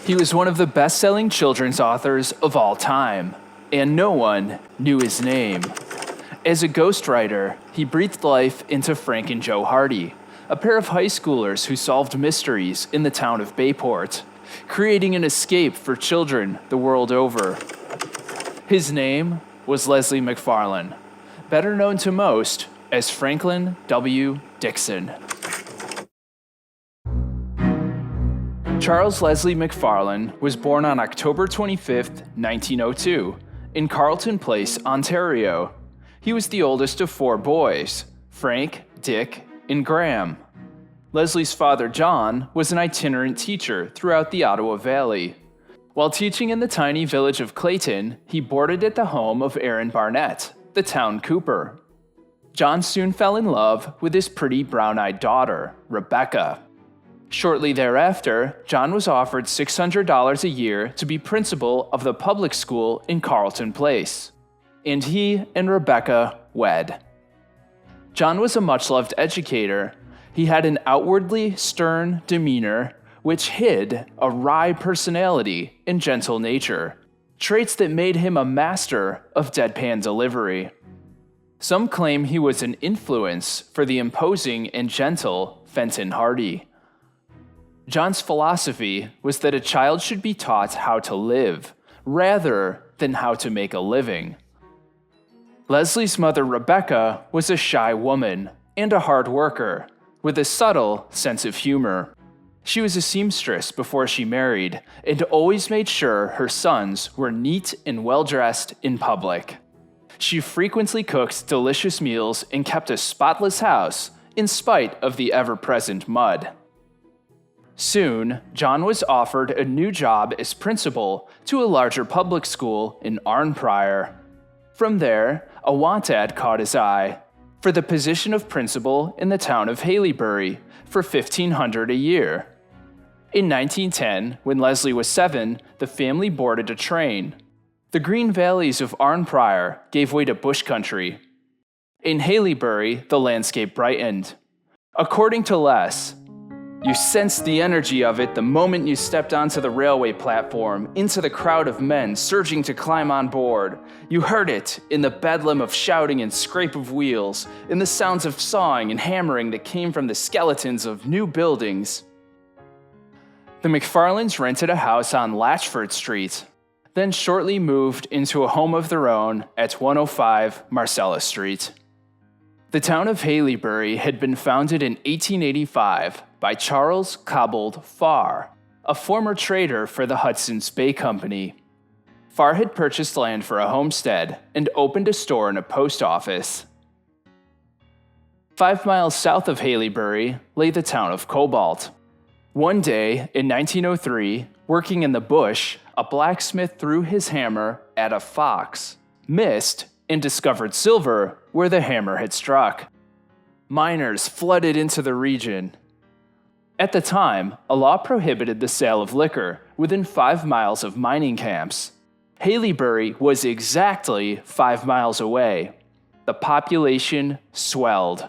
He was one of the best-selling children's authors of all time, and no one knew his name. As a ghostwriter, he breathed life into Frank and Joe Hardy, a pair of high schoolers who solved mysteries in the town of Bayport, creating an escape for children the world over. His name was Leslie McFarlane, better known to most as Franklin W. Dixon. Charles Leslie McFarlane was born on October 25, 1902, in Carleton Place, Ontario. He was the oldest of four boys, Frank, Dick, and Graham. Leslie's father, John, was an itinerant teacher throughout the Ottawa Valley. While teaching in the tiny village of Clayton, he boarded at the home of Aaron Barnett, the town cooper. John soon fell in love with his pretty brown-eyed daughter, Rebecca. Shortly thereafter, John was offered $600 a year to be principal of the public school in Carleton Place, and he and Rebecca wed. John was a much-loved educator. He had an outwardly stern demeanor, which hid a wry personality and gentle nature, traits that made him a master of deadpan delivery. Some claim he was an influence for the imposing and gentle Fenton Hardy. John's philosophy was that a child should be taught how to live, rather than how to make a living. Leslie's mother, Rebecca, was a shy woman and a hard worker, with a subtle sense of humor. She was a seamstress before she married, and always made sure her sons were neat and well-dressed in public. She frequently cooked delicious meals and kept a spotless house, in spite of the ever-present mud. Soon, John was offered a new job as principal to a larger public school in Arnprior. From there, a want ad caught his eye for the position of principal in the town of Haileybury for $1,500 a year. In 1910, when Leslie was 7, the family boarded a train. The green valleys of Arnprior gave way to bush country. In Haileybury, the landscape brightened. According to Les, "You sensed the energy of it the moment you stepped onto the railway platform, into the crowd of men surging to climb on board. You heard it in the bedlam of shouting and scrape of wheels, in the sounds of sawing and hammering that came from the skeletons of new buildings." The McFarlanes rented a house on Latchford Street, then shortly moved into a home of their own at 105 Marcella Street. The town of Haileybury had been founded in 1885 by Charles Cobbold Farr, a former trader for the Hudson's Bay Company. Farr had purchased land for a homestead and opened a store and a post office. 5 miles south of Haileybury lay the town of Cobalt. One day, in 1903, working in the bush, a blacksmith threw his hammer at a fox, missed, and discovered silver where the hammer had struck. Miners flooded into the region. At the time, a law prohibited the sale of liquor within 5 miles of mining camps. Haileybury was exactly 5 miles away. The population swelled.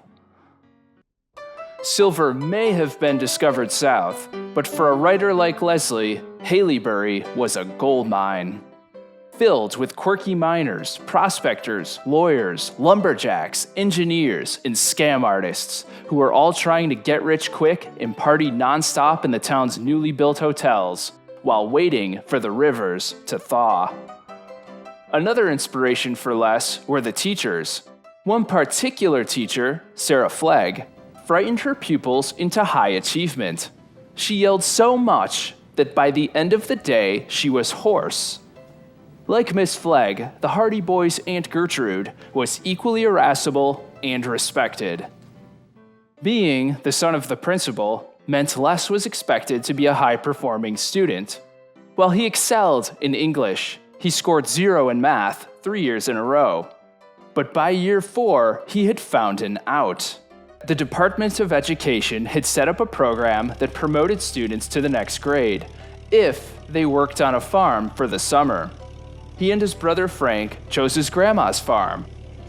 Silver may have been discovered south, but for a writer like Leslie, Haileybury was a gold mine. Filled with quirky miners, prospectors, lawyers, lumberjacks, engineers, and scam artists who were all trying to get rich quick and party nonstop in the town's newly built hotels while waiting for the rivers to thaw. Another inspiration for Les were the teachers. One particular teacher, Sarah Flegg, frightened her pupils into high achievement. She yelled so much that by the end of the day she was hoarse. Like Miss Flegg, the Hardy Boys' Aunt Gertrude was equally irascible and respected. Being the son of the principal meant Les was expected to be a high-performing student. While he excelled in English, he scored 0 in math 3 years in a row. But by year 4, he had found an out. The Department of Education had set up a program that promoted students to the next grade if they worked on a farm for the summer. He and his brother Frank chose his grandma's farm.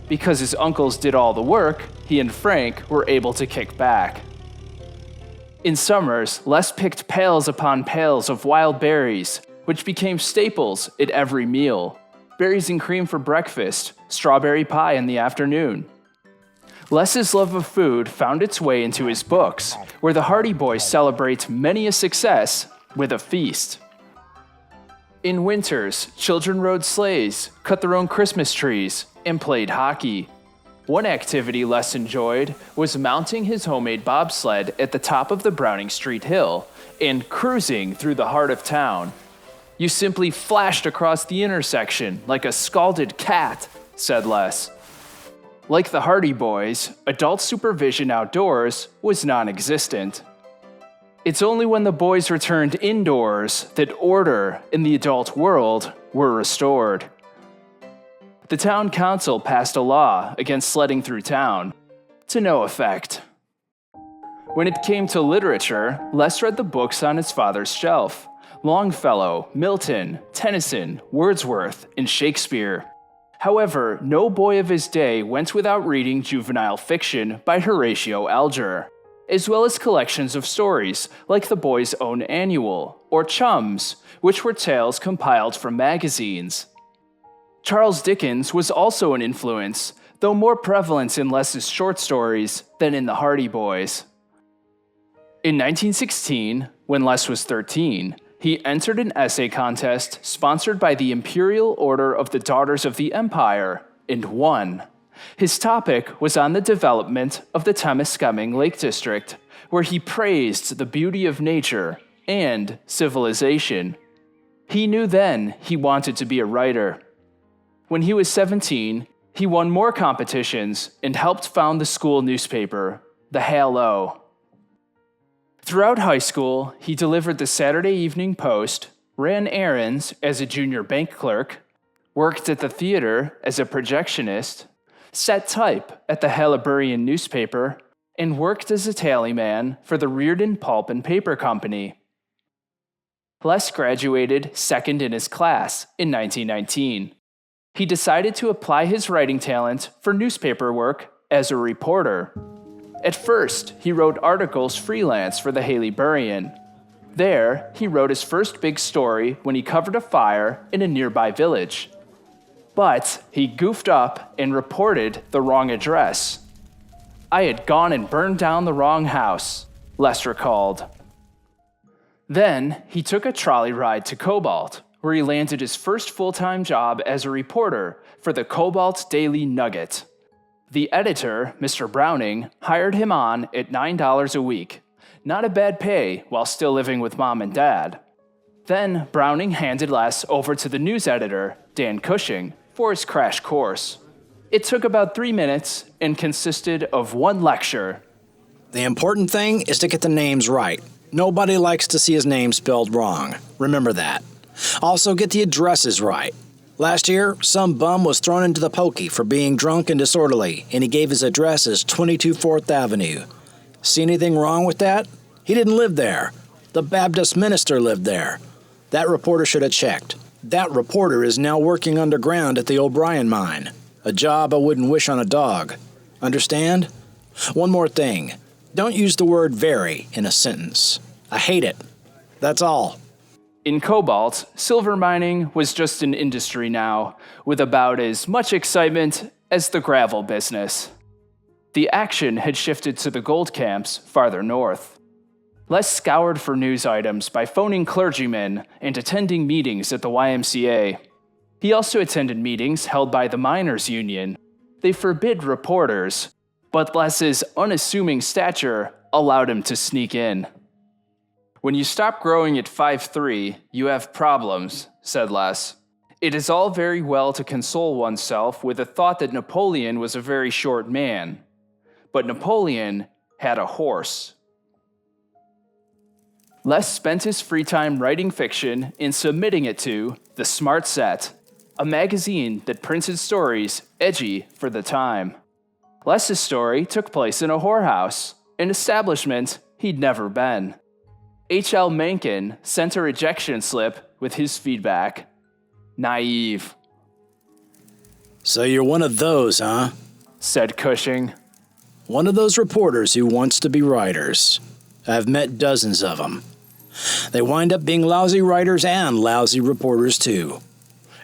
Because his uncles did all the work, he and Frank were able to kick back. In summers, Les picked pails upon pails of wild berries, which became staples at every meal. Berries and cream for breakfast, strawberry pie in the afternoon. Les's love of food found its way into his books, where the Hardy Boys celebrate many a success with a feast. In winters, children rode sleighs, cut their own Christmas trees, and played hockey. One activity Les enjoyed was mounting his homemade bobsled at the top of the Browning Street Hill and cruising through the heart of town. "You simply flashed across the intersection like a scalded cat," said Les. Like the Hardy Boys, adult supervision outdoors was non-existent. It's only when the boys returned indoors that order in the adult world were restored. The town council passed a law against sledding through town, to no effect. When it came to literature, Les read the books on his father's shelf: Longfellow, Milton, Tennyson, Wordsworth, and Shakespeare. However, no boy of his day went without reading juvenile fiction by Horatio Alger, as well as collections of stories like the boys' own annual, or Chums, which were tales compiled from magazines. Charles Dickens was also an influence, though more prevalent in Les's short stories than in the Hardy Boys. In 1916, when Les was 13, he entered an essay contest sponsored by the Imperial Order of the Daughters of the Empire and won. His topic was on the development of the Temiskaming Lake District, where he praised the beauty of nature and civilization. He knew then he wanted to be a writer. When he was 17, he won more competitions and helped found the school newspaper, the Halo. Throughout high school, he delivered the Saturday Evening Post, ran errands as a junior bank clerk, worked at the theater as a projectionist, set type at the Haileybury newspaper, and worked as a tallyman for the Reardon Pulp and Paper Company. Les graduated second in his class in 1919. He decided to apply his writing talent for newspaper work as a reporter. At first, he wrote articles freelance for the Haileybury. There, he wrote his first big story when he covered a fire in a nearby village. But he goofed up and reported the wrong address. "I had gone and burned down the wrong house," Les recalled. Then, he took a trolley ride to Cobalt, where he landed his first full-time job as a reporter for the Cobalt Daily Nugget. The editor, Mr. Browning, hired him on at $9 a week. Not a bad pay while still living with mom and dad. Then Browning handed Les over to the news editor, Dan Cushing, for his crash course. It took about 3 minutes and consisted of one lecture. "The important thing is to get the names right. Nobody likes to see his name spelled wrong. Remember that. Also get the addresses right. Last year, some bum was thrown into the pokey for being drunk and disorderly, and he gave his address as 22 4th Avenue. See anything wrong with that? He didn't live there. The Baptist minister lived there. That reporter should have checked. That reporter is now working underground at the O'Brien mine. A job I wouldn't wish on a dog. Understand? One more thing. Don't use the word very in a sentence. I hate it. That's all." In Cobalt, silver mining was just an industry now, with about as much excitement as the gravel business. The action had shifted to the gold camps farther north. Les scoured for news items by phoning clergymen and attending meetings at the YMCA. He also attended meetings held by the Miners' Union. They forbid reporters, but Les's unassuming stature allowed him to sneak in. "When you stop growing at 5'3", you have problems," said Les. "It is all very well to console oneself with the thought that Napoleon was a very short man. But Napoleon had a horse." Les spent his free time writing fiction and submitting it to The Smart Set, a magazine that printed stories edgy for the time. Les's story took place in a whorehouse, an establishment he'd never been. H.L. Mencken sent a rejection slip with his feedback. "Naive." "So you're one of those, huh?" said Cushing. "One of those reporters who wants to be writers. I've met dozens of them. They wind up being lousy writers and lousy reporters, too.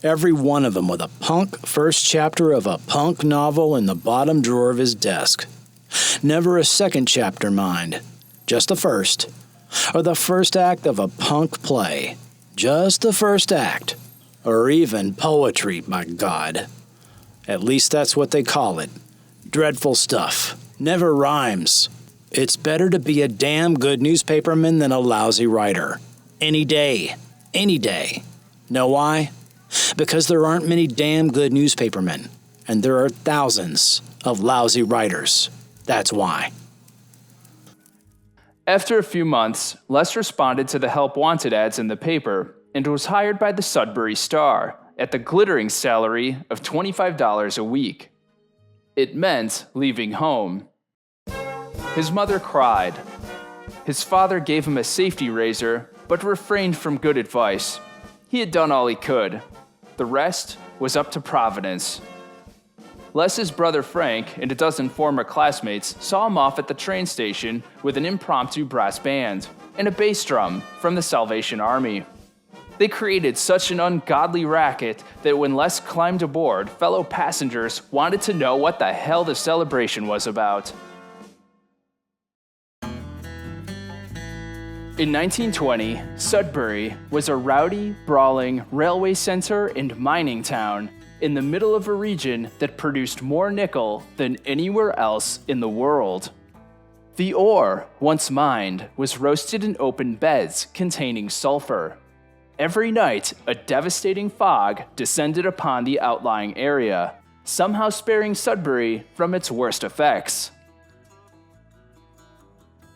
Every one of them with a punk first chapter of a punk novel in the bottom drawer of his desk. Never a second chapter, mind. Just the first. Or the first act of a punk play. Just the first act. Or even poetry, by God. At least that's what they call it. Dreadful stuff. Never rhymes. It's better to be a damn good newspaperman than a lousy writer. Any day. Any day. Know why? Because there aren't many damn good newspapermen. And there are thousands of lousy writers. That's why. After a few months, Les responded to the help wanted ads in the paper and was hired by the Sudbury Star at the glittering salary of $25 a week. It meant leaving home. His mother cried. His father gave him a safety razor, but refrained from good advice. He had done all he could. The rest was up to Providence. Les's brother Frank and a dozen former classmates saw him off at the train station with an impromptu brass band and a bass drum from the Salvation Army. They created such an ungodly racket that when Les climbed aboard, fellow passengers wanted to know what the hell the celebration was about. In 1920, Sudbury was a rowdy, brawling railway center and mining town in the middle of a region that produced more nickel than anywhere else in the world. The ore, once mined, was roasted in open beds containing sulfur. Every night, a devastating fog descended upon the outlying area, somehow sparing Sudbury from its worst effects.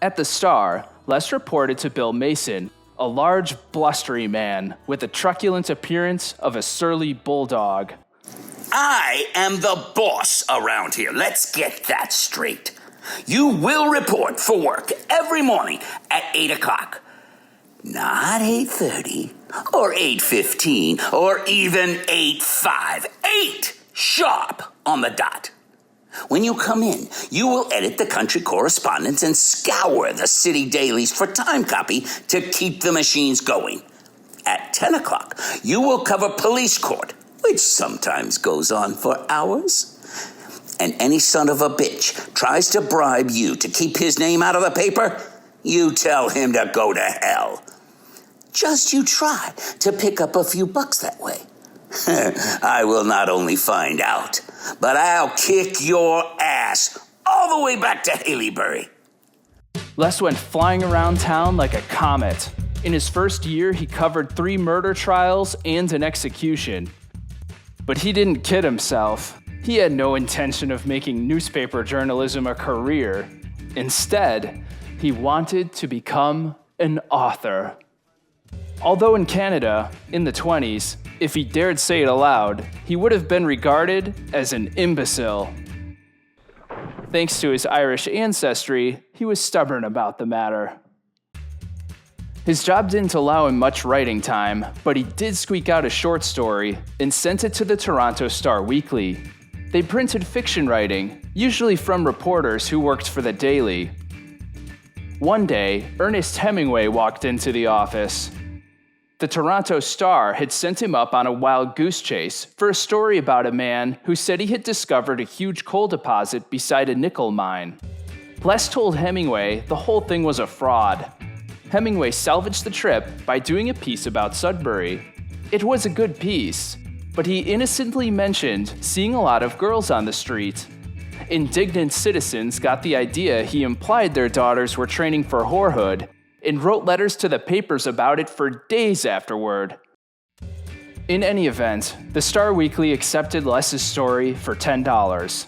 At the Star, Les reported to Bill Mason, a large, blustery man with the truculent appearance of a surly bulldog. I am the boss around here. Let's get that straight. You will report for work every morning at 8 o'clock. Not 8:30 or 8:15 or even 8:05. 8 sharp on the dot. When you come in, you will edit the country correspondence and scour the city dailies for time copy to keep the machines going. At 10 o'clock, you will cover police court, which sometimes goes on for hours. And any son of a bitch tries to bribe you to keep his name out of the paper, you tell him to go to hell. Just you try to pick up a few bucks that way. I will not only find out, but I'll kick your ass all the way back to Haleybury. Les went flying around town like a comet. In his first year, he covered 3 murder trials and an execution. But he didn't kid himself. He had no intention of making newspaper journalism a career. Instead, he wanted to become an author. Although in Canada, in the 20s, if he dared say it aloud, he would have been regarded as an imbecile. Thanks to his Irish ancestry, he was stubborn about the matter. His job didn't allow him much writing time, but he did squeak out a short story and sent it to the Toronto Star Weekly. They printed fiction writing, usually from reporters who worked for the Daily. One day, Ernest Hemingway walked into the office. The Toronto Star had sent him up on a wild goose chase for a story about a man who said he had discovered a huge coal deposit beside a nickel mine. Les told Hemingway the whole thing was a fraud. Hemingway salvaged the trip by doing a piece about Sudbury. It was a good piece, but he innocently mentioned seeing a lot of girls on the street. Indignant citizens got the idea he implied their daughters were training for whorehood and wrote letters to the papers about it for days afterward. In any event, the Star Weekly accepted Les's story for $10.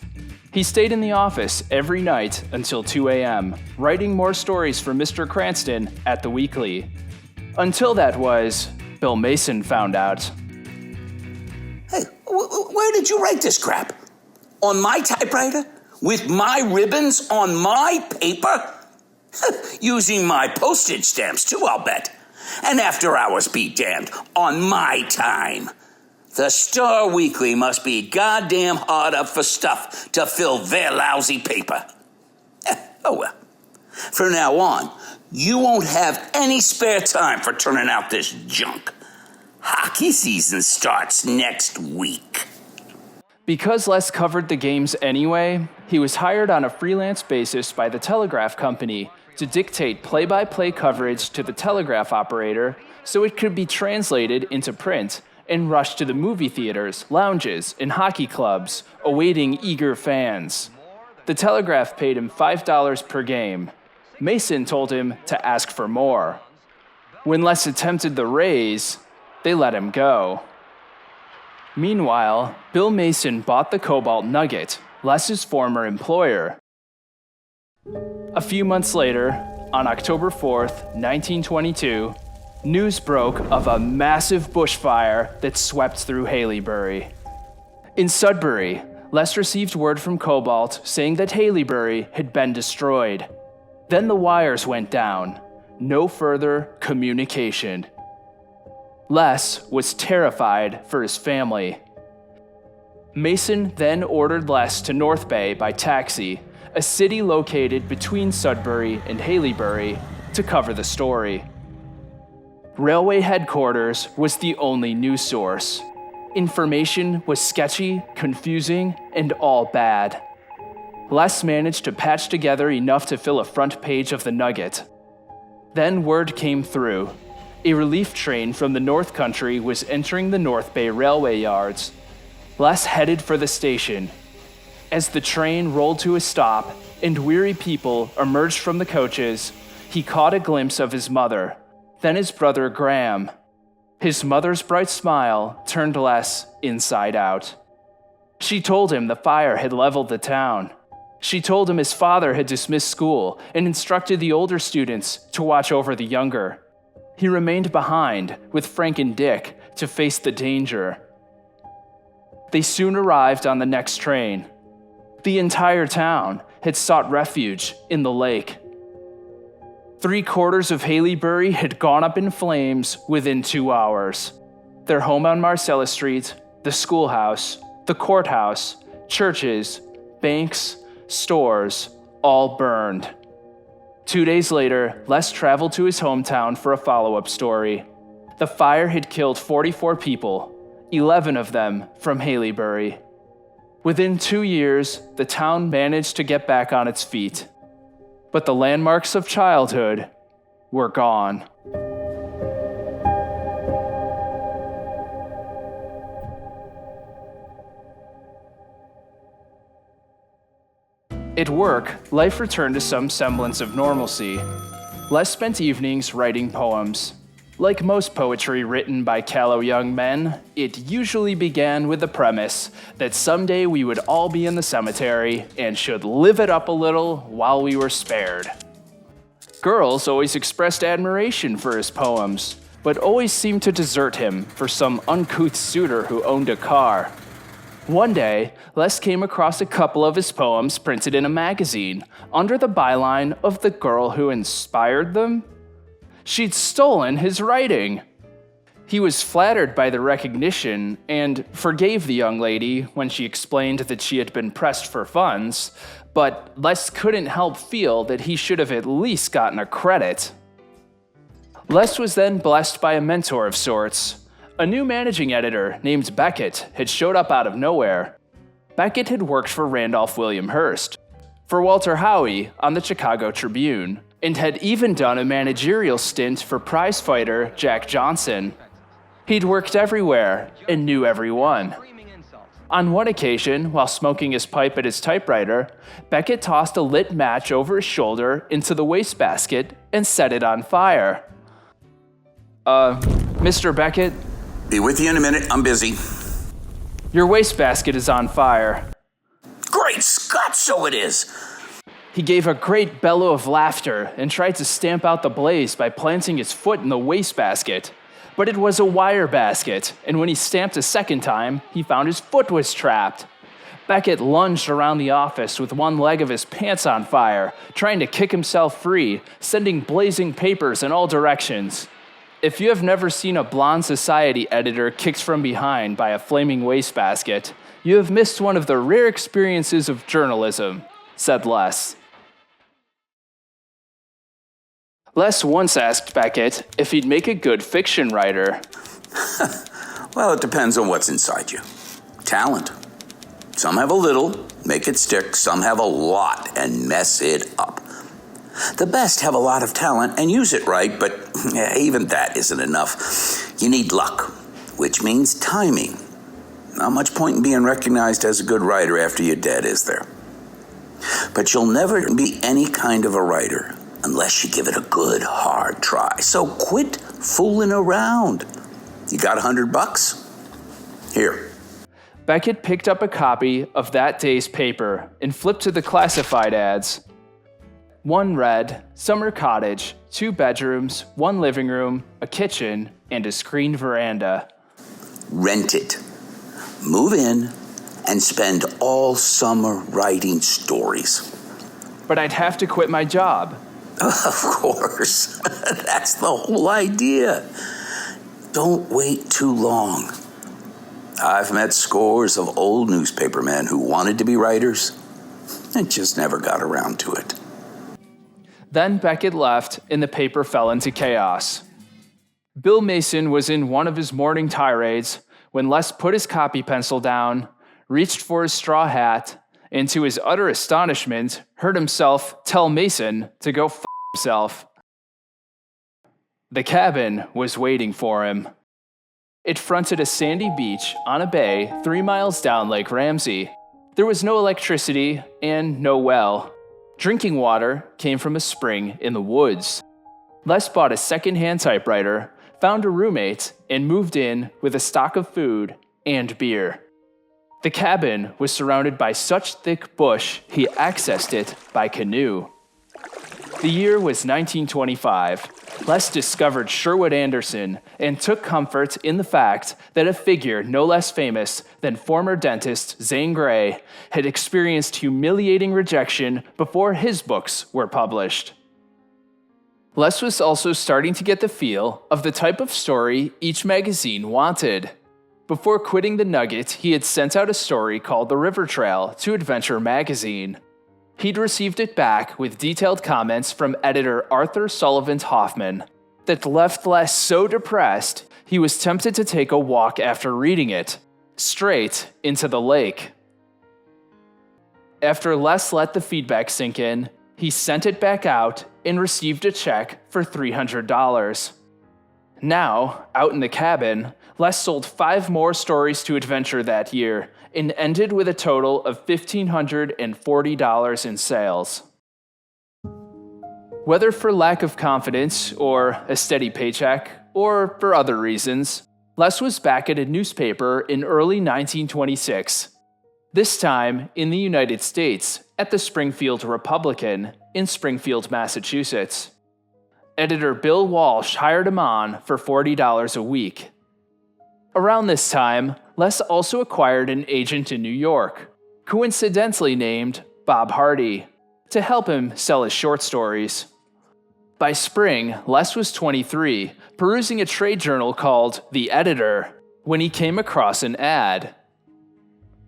He stayed in the office every night until 2 a.m., writing more stories for Mr. Cranston at the Weekly. Until that was, Bill Mason found out. Hey, where did you write this crap? On my typewriter? With my ribbons on my paper? Using my postage stamps too, I'll bet. And after hours be damned, on my time. The Star Weekly must be goddamn hard up for stuff to fill their lousy paper. Oh well. From now on, You won't have any spare time for turning out this junk. Hockey season starts next week. Because Les covered the games anyway, he was hired on a freelance basis by the telegraph company to dictate play-by-play coverage to the telegraph operator so it could be translated into print and rushed to the movie theaters, lounges, and hockey clubs, awaiting eager fans. The telegraph paid him $5 per game. Mason told him to ask for more. When Les attempted the raise, they let him go. Meanwhile, Bill Mason bought the Cobalt Nugget, Les's former employer. A few months later, on October 4th, 1922, news broke of a massive bushfire that swept through Haileybury. In Sudbury, Les received word from Cobalt saying that Haileybury had been destroyed. Then the wires went down. No further communication. Les was terrified for his family. Mason then ordered Les to North Bay by taxi, a city located between Sudbury and Haileybury, to cover the story. Railway headquarters was the only news source. Information was sketchy, confusing, and all bad. Les managed to patch together enough to fill a front page of the Nugget. Then word came through. A relief train from the North Country was entering the North Bay railway yards. Les headed for the station. As the train rolled to a stop and weary people emerged from the coaches, he caught a glimpse of his mother, then his brother Graham. His mother's bright smile turned Les inside out. She told him the fire had leveled the town. She told him his father had dismissed school and instructed the older students to watch over the younger. He remained behind with Frank and Dick to face the danger. They soon arrived on the next train. The entire town had sought refuge in the lake. 3/4 of Haileybury had gone up in flames within 2 hours. Their home on Marcella Street, the schoolhouse, the courthouse, churches, banks, stores, all burned. 2 days later, Les traveled to his hometown for a follow-up story. The fire had killed 44 people, 11 of them from Haileybury. Within 2 years, the town managed to get back on its feet. But the landmarks of childhood were gone. At work, life returned to some semblance of normalcy. Les spent evenings writing poems. Like most poetry written by callow young men, it usually began with the premise that someday we would all be in the cemetery and should live it up a little while we were spared. Girls always expressed admiration for his poems, but always seemed to desert him for some uncouth suitor who owned a car. One day, Les came across a couple of his poems printed in a magazine under the byline of the girl who inspired them. She'd stolen his writing. He was flattered by the recognition and forgave the young lady when she explained that she had been pressed for funds, but Les couldn't help feel that he should have at least gotten a credit. Les was then blessed by a mentor of sorts. A new managing editor named Beckett had showed up out of nowhere. Beckett had worked for Randolph William Hearst, for Walter Howie on the Chicago Tribune, and had even done a managerial stint for prizefighter Jack Johnson. He'd worked everywhere and knew everyone. On one occasion, while smoking his pipe at his typewriter, Beckett tossed a lit match over his shoulder into the wastebasket and set it on fire. Mr. Beckett? Be with you in a minute, I'm busy. Your wastebasket is on fire. Great Scott, so it is! He gave a great bellow of laughter and tried to stamp out the blaze by planting his foot in the wastebasket. But it was a wire basket, and when he stamped a second time, he found his foot was trapped. Beckett lunged around the office with one leg of his pants on fire, trying to kick himself free, sending blazing papers in all directions. If you have never seen a Blonde Society editor kicked from behind by a flaming wastebasket, you have missed one of the rare experiences of journalism, said Les. Les once asked Beckett if he'd make a good fiction writer. Well, it depends on what's inside you. Talent. Some have a little, make it stick. Some have a lot and mess it up. The best have a lot of talent and use it right, but even that isn't enough. You need luck, which means timing. Not much point in being recognized as a good writer after you're dead, is there? But you'll never be any kind of a writer unless you give it a good, hard try. So quit fooling around. You got $100? Here. Beckett picked up a copy of that day's paper and flipped to the classified ads. One read, summer cottage, 2 bedrooms, 1 living room, a kitchen, and a screened veranda. Rent it. Move in and spend all summer writing stories. But I'd have to quit my job. Of course. That's the whole idea. Don't wait too long. I've met scores of old newspapermen who wanted to be writers and just never got around to it. Then Beckett left and the paper fell into chaos. Bill Mason was in one of his morning tirades when Les put his copy pencil down, reached for his straw hat, and to his utter astonishment, heard himself tell Mason to go f himself. The cabin was waiting for him. It fronted a sandy beach on a bay 3 miles down Lake Ramsey. There was no electricity and no well. Drinking water came from a spring in the woods. Les bought a second-hand typewriter, found a roommate, and moved in with a stock of food and beer. The cabin was surrounded by such thick bush he accessed it by canoe. The year was 1925. Les discovered Sherwood Anderson and took comfort in the fact that a figure no less famous than former dentist Zane Grey had experienced humiliating rejection before his books were published. Les was also starting to get the feel of the type of story each magazine wanted. Before quitting the Nugget, he had sent out a story called The River Trail to Adventure magazine. He'd received it back with detailed comments from editor Arthur Sullivan Hoffman that left Les so depressed he was tempted to take a walk after reading it, straight into the lake. After Les let the feedback sink in, he sent it back out and received a check for $300. Now, out in the cabin, Les sold 5 more stories to Adventure that year and ended with a total of $1,540 in sales. Whether for lack of confidence or a steady paycheck or for other reasons, Les was back at a newspaper in early 1926, this time in the United States at the Springfield Republican in Springfield, Massachusetts. Editor Bill Walsh hired him on for $40 a week. Around this time, Les also acquired an agent in New York, coincidentally named Bob Hardy, to help him sell his short stories. By spring, Les was 23, perusing a trade journal called The Editor, when he came across an ad.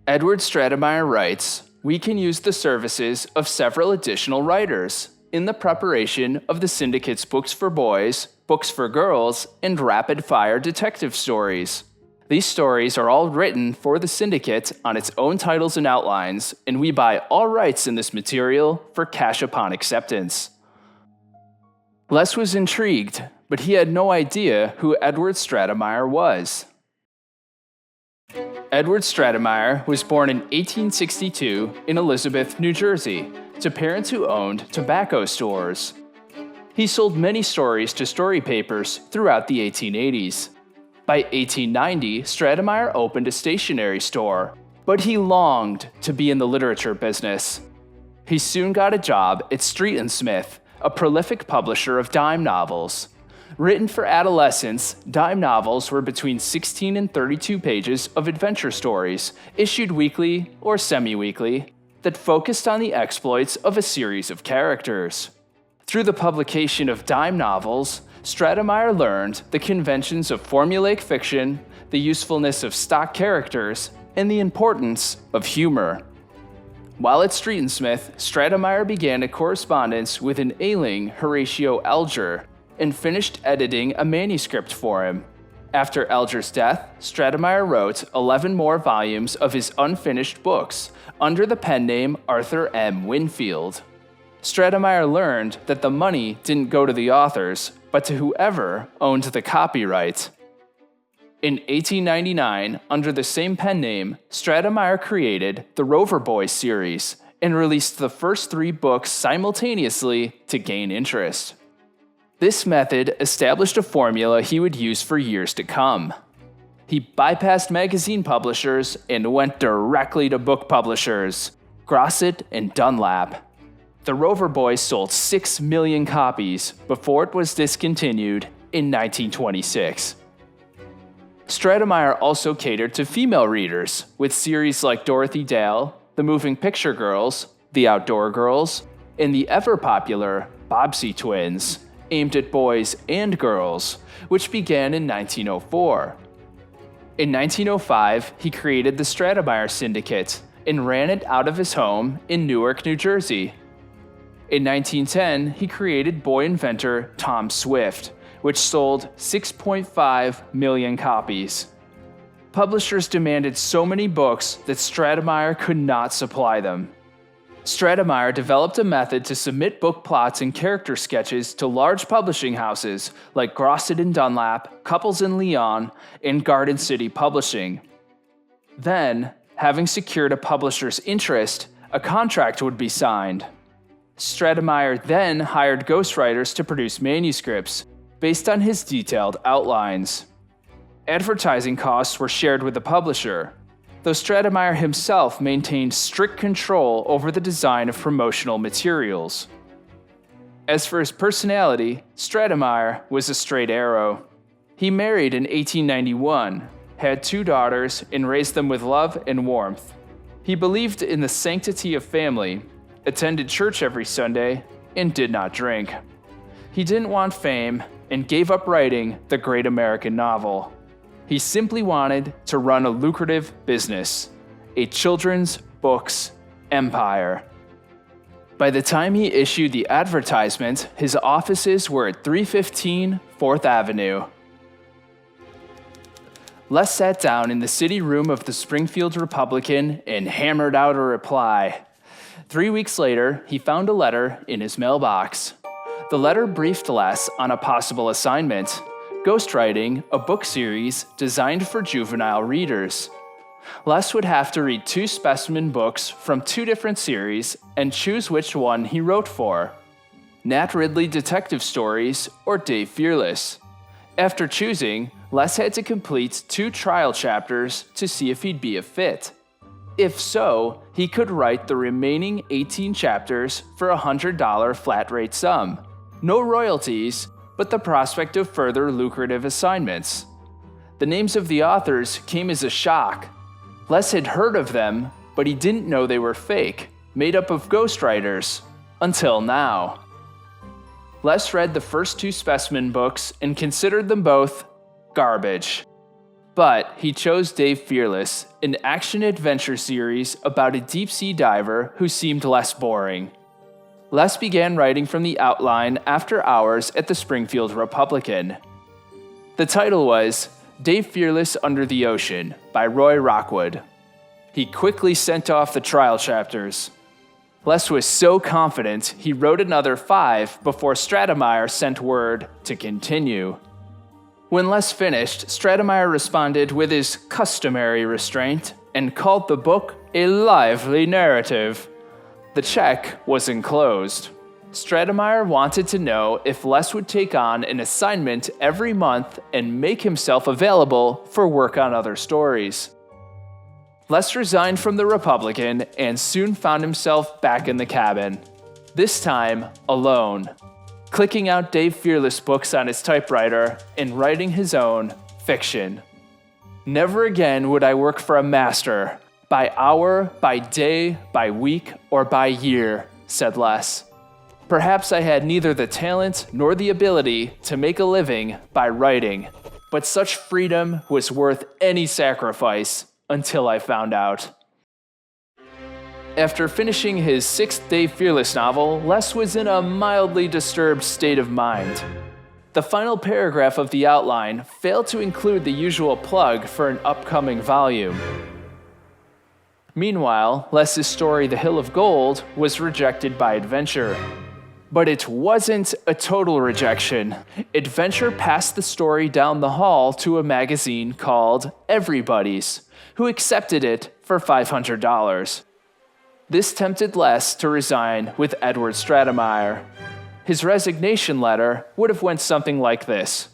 Edward Stratemeyer writes, "We can use the services of several additional writers in the preparation of the syndicate's books for boys, books for girls, and rapid-fire detective stories. These stories are all written for the syndicate on its own titles and outlines, and we buy all rights in this material for cash upon acceptance." Les was intrigued, but he had no idea who Edward Stratemeyer was. Edward Stratemeyer was born in 1862 in Elizabeth, New Jersey, to parents who owned tobacco stores. He sold many stories to story papers throughout the 1880s. By 1890, Stratemeyer opened a stationery store, but he longed to be in the literature business. He soon got a job at Street & Smith, a prolific publisher of dime novels. Written for adolescents, dime novels were between 16 and 32 pages of adventure stories, issued weekly or semi-weekly, that focused on the exploits of a series of characters. Through the publication of dime novels, Stratemeyer learned the conventions of formulaic fiction, the usefulness of stock characters, and the importance of humor. While at Street & Smith, Stratemeyer began a correspondence with an ailing Horatio Alger and finished editing a manuscript for him. After Alger's death, Stratemeyer wrote 11 more volumes of his unfinished books under the pen name Arthur M. Winfield. Stratemeyer learned that the money didn't go to the authors, but to whoever owned the copyright. In 1899, under the same pen name, Stratemeyer created the Rover Boys series and released the first 3 books simultaneously to gain interest. This method established a formula he would use for years to come. He bypassed magazine publishers and went directly to book publishers, Grosset and Dunlap. The Rover Boys sold 6 million copies before it was discontinued in 1926. Stratemeyer also catered to female readers with series like Dorothy Dale, The Moving Picture Girls, The Outdoor Girls, and the ever-popular Bobbsey Twins, aimed at boys and girls, which began in 1904. In 1905, he created the Stratemeyer Syndicate and ran it out of his home in Newark, New Jersey. In 1910, he created boy inventor Tom Swift, which sold 6.5 million copies. Publishers demanded so many books that Stratemeyer could not supply them. Stratemeyer developed a method to submit book plots and character sketches to large publishing houses like Grosset and Dunlap, Couples and Leon, and Garden City Publishing. Then, having secured a publisher's interest, a contract would be signed. Stratemeyer then hired ghostwriters to produce manuscripts based on his detailed outlines. Advertising costs were shared with the publisher, though Stratemeyer himself maintained strict control over the design of promotional materials. As for his personality, Stratemeyer was a straight arrow. He married in 1891, had 2 daughters, and raised them with love and warmth. He believed in the sanctity of family, attended church every Sunday, and did not drink. He didn't want fame and gave up writing the great American novel. He simply wanted to run a lucrative business, a children's books empire. By the time he issued the advertisement, his offices were at 315 4th Avenue. Les sat down in the city room of the Springfield Republican and hammered out a reply. 3 weeks later, he found a letter in his mailbox. The letter briefed Les on a possible assignment: ghostwriting a book series designed for juvenile readers. Les would have to read 2 specimen books from 2 different series and choose which one he wrote for: Nat Ridley Detective Stories or Dave Fearless. After choosing, Les had to complete 2 trial chapters to see if he'd be a fit. If so, he could write the remaining 18 chapters for a $100 flat rate sum. No royalties, but the prospect of further lucrative assignments. The names of the authors came as a shock. Les had heard of them, but he didn't know they were fake, made up of ghostwriters, until now. Les read the first 2 specimen books and considered them both garbage. But he chose Dave Fearless, an action-adventure series about a deep-sea diver who seemed less boring. Les began writing from the outline after hours at the Springfield Republican. The title was Dave Fearless Under the Ocean by Roy Rockwood. He quickly sent off the trial chapters. Les was so confident he wrote another 5 before Stratemeyer sent word to continue. When Les finished, Stratemeyer responded with his customary restraint and called the book a lively narrative. The check was enclosed. Stratemeyer wanted to know if Les would take on an assignment every month and make himself available for work on other stories. Les resigned from the Republican and soon found himself back in the cabin, this time alone, clicking out Dave Fearless books on his typewriter and writing his own fiction. Never again would I work for a master, by hour, by day, by week, or by year, said Les. Perhaps I had neither the talent nor the ability to make a living by writing, but such freedom was worth any sacrifice until I found out. After finishing his sixth Dave Fearless novel, Les was in a mildly disturbed state of mind. The final paragraph of the outline failed to include the usual plug for an upcoming volume. Meanwhile, Les's story The Hill of Gold was rejected by Adventure. But it wasn't a total rejection. Adventure passed the story down the hall to a magazine called Everybody's, who accepted it for $500. This tempted Les to resign with Edward Stratemeyer. His resignation letter would have went something like this.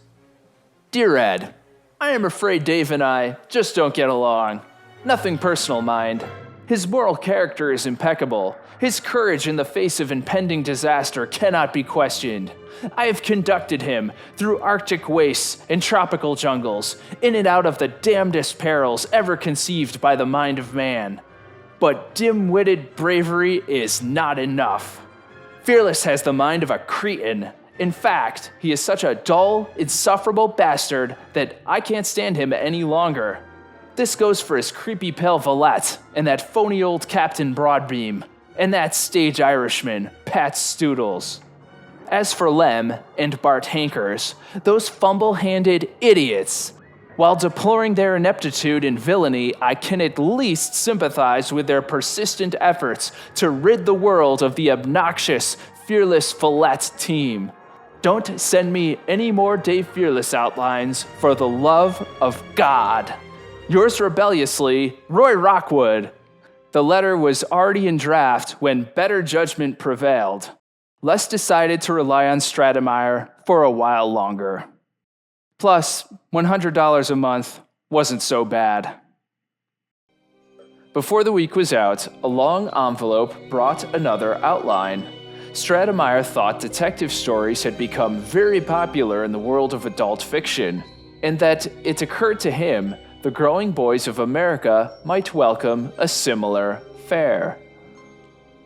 Dear Ed, I am afraid Dave and I just don't get along. Nothing personal, mind. His moral character is impeccable. His courage in the face of impending disaster cannot be questioned. I have conducted him through Arctic wastes and tropical jungles, in and out of the damnedest perils ever conceived by the mind of man. But dim-witted bravery is not enough. Fearless has the mind of a cretin. In fact, he is such a dull, insufferable bastard that I can't stand him any longer. This goes for his creepy pale valet, and that phony old Captain Broadbeam, and that stage Irishman, Pat Stoodles. As for Lem and Bart Hankers, those fumble-handed idiots, while deploring their ineptitude and villainy, I can at least sympathize with their persistent efforts to rid the world of the obnoxious, Fearless Follett team. Don't send me any more Dave Fearless outlines, for the love of God. Yours rebelliously, Roy Rockwood. The letter was already in draft when better judgment prevailed. Les decided to rely on Stratemeyer for a while longer. Plus, $100 a month wasn't so bad. Before the week was out, a long envelope brought another outline. Stratemeyer thought detective stories had become very popular in the world of adult fiction, and that it occurred to him the growing boys of America might welcome a similar fare.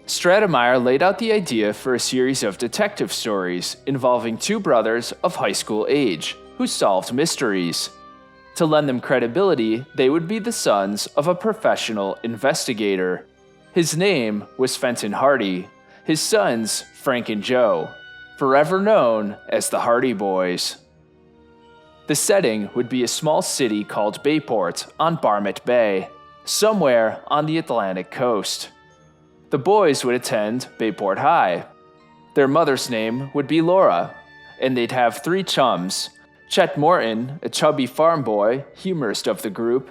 Stratemeyer laid out the idea for a series of detective stories involving two brothers of high school age who solved mysteries. To lend them credibility, they would be the sons of a professional investigator. His name was Fenton Hardy, his sons Frank and Joe, forever known as the Hardy Boys. The setting would be a small city called Bayport on Barmet Bay, somewhere on the Atlantic coast. The boys would attend Bayport High. Their mother's name would be Laura, and they'd have three chums: Chet Morton, a chubby farm boy, humorist of the group;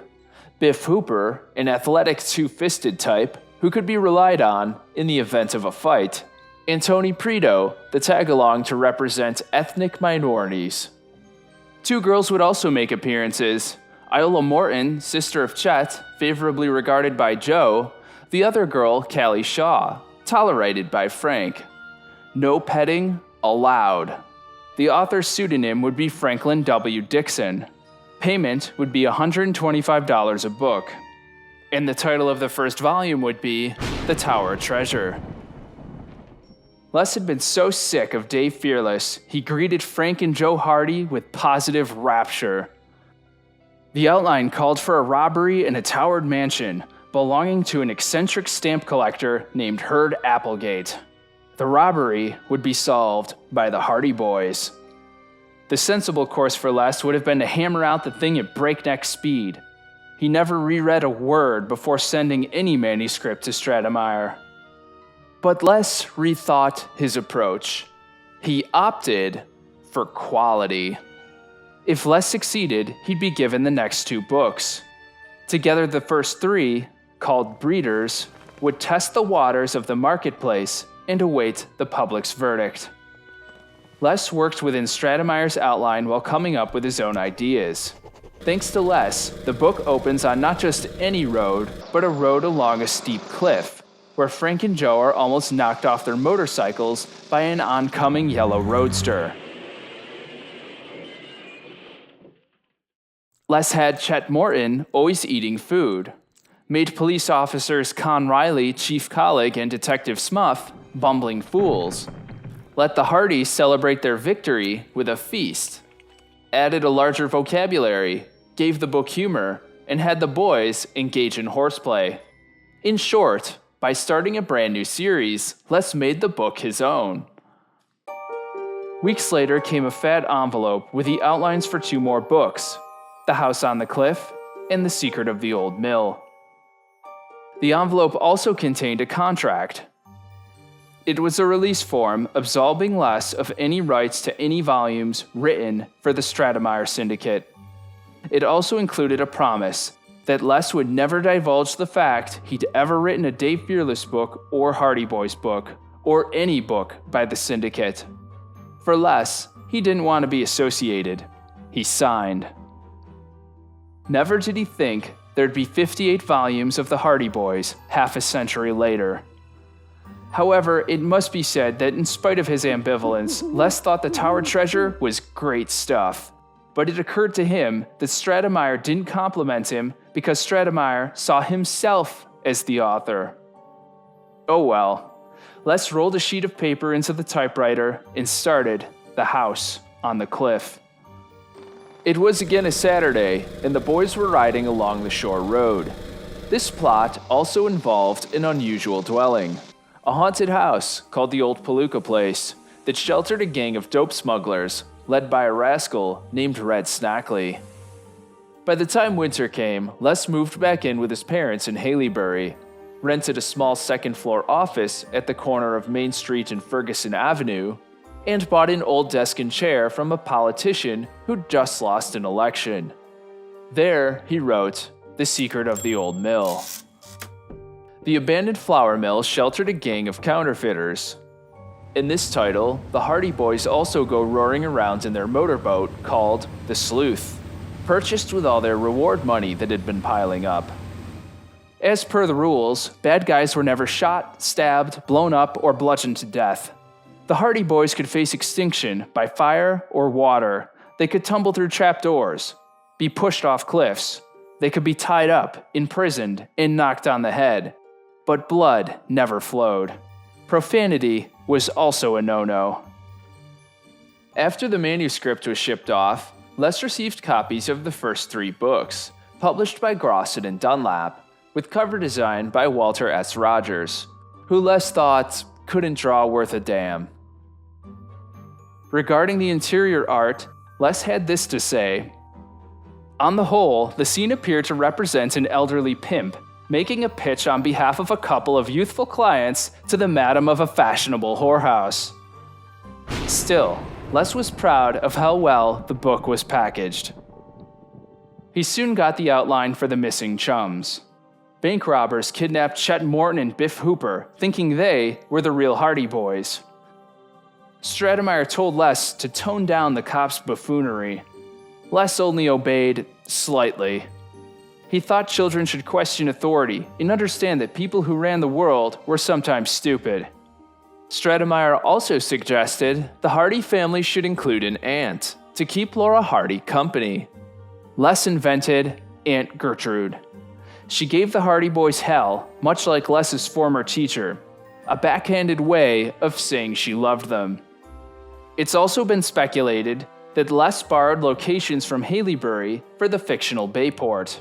Biff Hooper, an athletic two-fisted type who could be relied on in the event of a fight; and Tony Prito, the tag-along to represent ethnic minorities. Two girls would also make appearances: Iola Morton, sister of Chet, favorably regarded by Joe; the other girl, Callie Shaw, tolerated by Frank. No petting allowed. The author's pseudonym would be Franklin W. Dixon. Payment would be $125 a book. And the title of the first volume would be The Tower Treasure. Les had been so sick of Dave Fearless, he greeted Frank and Joe Hardy with positive rapture. The outline called for a robbery in a towered mansion belonging to an eccentric stamp collector named Herd Applegate. The robbery would be solved by the Hardy Boys. The sensible course for Les would have been to hammer out the thing at breakneck speed. He never reread a word before sending any manuscript to Stratemeyer. But Les rethought his approach. He opted for quality. If Les succeeded, he'd be given the next two books. Together, the first three, called Breeders, would test the waters of the marketplace and await the public's verdict. Les worked within Stratemeyer's outline while coming up with his own ideas. Thanks to Les, the book opens on not just any road, but a road along a steep cliff, where Frank and Joe are almost knocked off their motorcycles by an oncoming yellow roadster. Les had Chet Morton always eating food, made police officers Con Riley, Chief Colleague, and Detective Smuff bumbling fools, let the Hardys celebrate their victory with a feast, added a larger vocabulary, gave the book humor, and had the boys engage in horseplay. In short, By starting a brand new series, Les made the book his own. Weeks later came a fat envelope with the outlines for 2 more books, The House on the Cliff and The Secret of the Old Mill. The envelope also contained a contract. It was a release form absolving Les of any rights to any volumes written for the Stratemeyer Syndicate. It also included a promise that Les would never divulge the fact he'd ever written a Dave Fearless book or Hardy Boys book, or any book by the Syndicate. For Les, he didn't want to be associated. He signed. Never did he think there'd be 58 volumes of the Hardy Boys half a century later. However, it must be said that in spite of his ambivalence, Les thought the Tower Treasure was great stuff. But it occurred to him that Stratemeyer didn't compliment him because Stratemeyer saw himself as the author. Oh well. Les rolled a sheet of paper into the typewriter and started The House on the Cliff. It was again a Saturday, and the boys were riding along the shore road. This plot also involved an unusual dwelling, a haunted house called the Old Palooka Place that sheltered a gang of dope smugglers led by a rascal named Red Snackley. By the time winter came, Les moved back in with his parents in Haileybury, rented a small second-floor office at the corner of Main Street and Ferguson Avenue, and bought an old desk and chair from a politician who'd just lost an election. There, he wrote The Secret of the Old Mill. The abandoned flour mill sheltered a gang of counterfeiters. In this title, the Hardy Boys also go roaring around in their motorboat called the Sleuth, purchased with all their reward money that had been piling up. As per the rules, bad guys were never shot, stabbed, blown up, or bludgeoned to death. The Hardy Boys could face extinction by fire or water. They could tumble through trapdoors, be pushed off cliffs. They could be tied up, imprisoned, and knocked on the head. But blood never flowed. Profanity was also a no-no. After the manuscript was shipped off, Les received copies of the first 3 books, published by Grosset and Dunlap, with cover design by Walter S. Rogers, who Les thought couldn't draw worth a damn. Regarding the interior art, Les had this to say: on the whole, the scene appeared to represent an elderly pimp making a pitch on behalf of a couple of youthful clients to the madam of a fashionable whorehouse. Still, Les was proud of how well the book was packaged. He soon got the outline for the missing chums. Bank robbers kidnapped Chet Morton and Biff Hooper, thinking they were the real Hardy Boys. Stratemeyer told Les to tone down the cops' buffoonery. Les only obeyed slightly. He thought children should question authority and understand that people who ran the world were sometimes stupid. Stratemeyer also suggested the Hardy family should include an aunt to keep Laura Hardy company. Les invented Aunt Gertrude. She gave the Hardy Boys hell, much like Les's former teacher, a backhanded way of saying she loved them. It's also been speculated that Les borrowed locations from Haileybury for the fictional Bayport.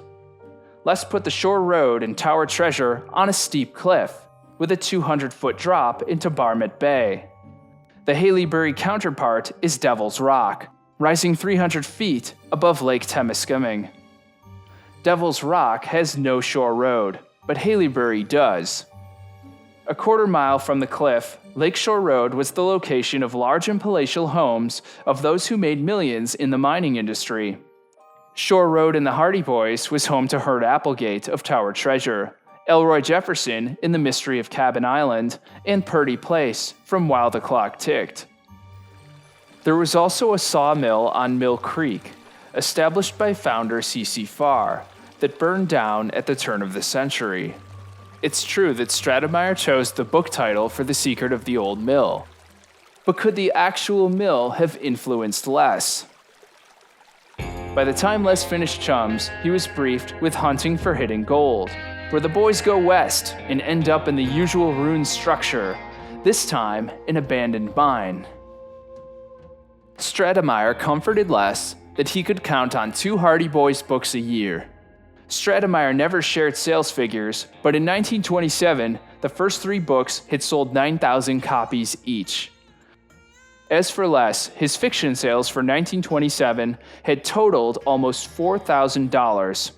Les put the shore road and Tower Treasure on a steep cliff, with a 200-foot drop into Barmet Bay. The Haileybury counterpart is Devil's Rock, rising 300 feet above Lake Temiskaming. Devil's Rock has no shore road, but Haileybury does. A quarter mile from the cliff, Lakeshore Road was the location of large and palatial homes of those who made millions in the mining industry. Shore Road in the Hardy Boys was home to Herd Applegate of Tower Treasure, Elroy Jefferson in The Mystery of Cabin Island, and Purdy Place from While the Clock Ticked. There was also a sawmill on Mill Creek, established by founder C.C. Farr, that burned down at the turn of the century. It's true that Stratemeyer chose the book title for The Secret of the Old Mill, but could the actual mill have influenced Les? By the time Les finished Chums, he was briefed with Hunting for Hidden Gold, where the boys go west and end up in the usual ruined structure, this time an abandoned mine. Stratemeyer comforted Les that he could count on 2 Hardy Boys books a year. Stratemeyer never shared sales figures, but in 1927, The first 3 books had sold 9,000 copies each. As for Les, his fiction sales for 1927 had totaled almost $4,000.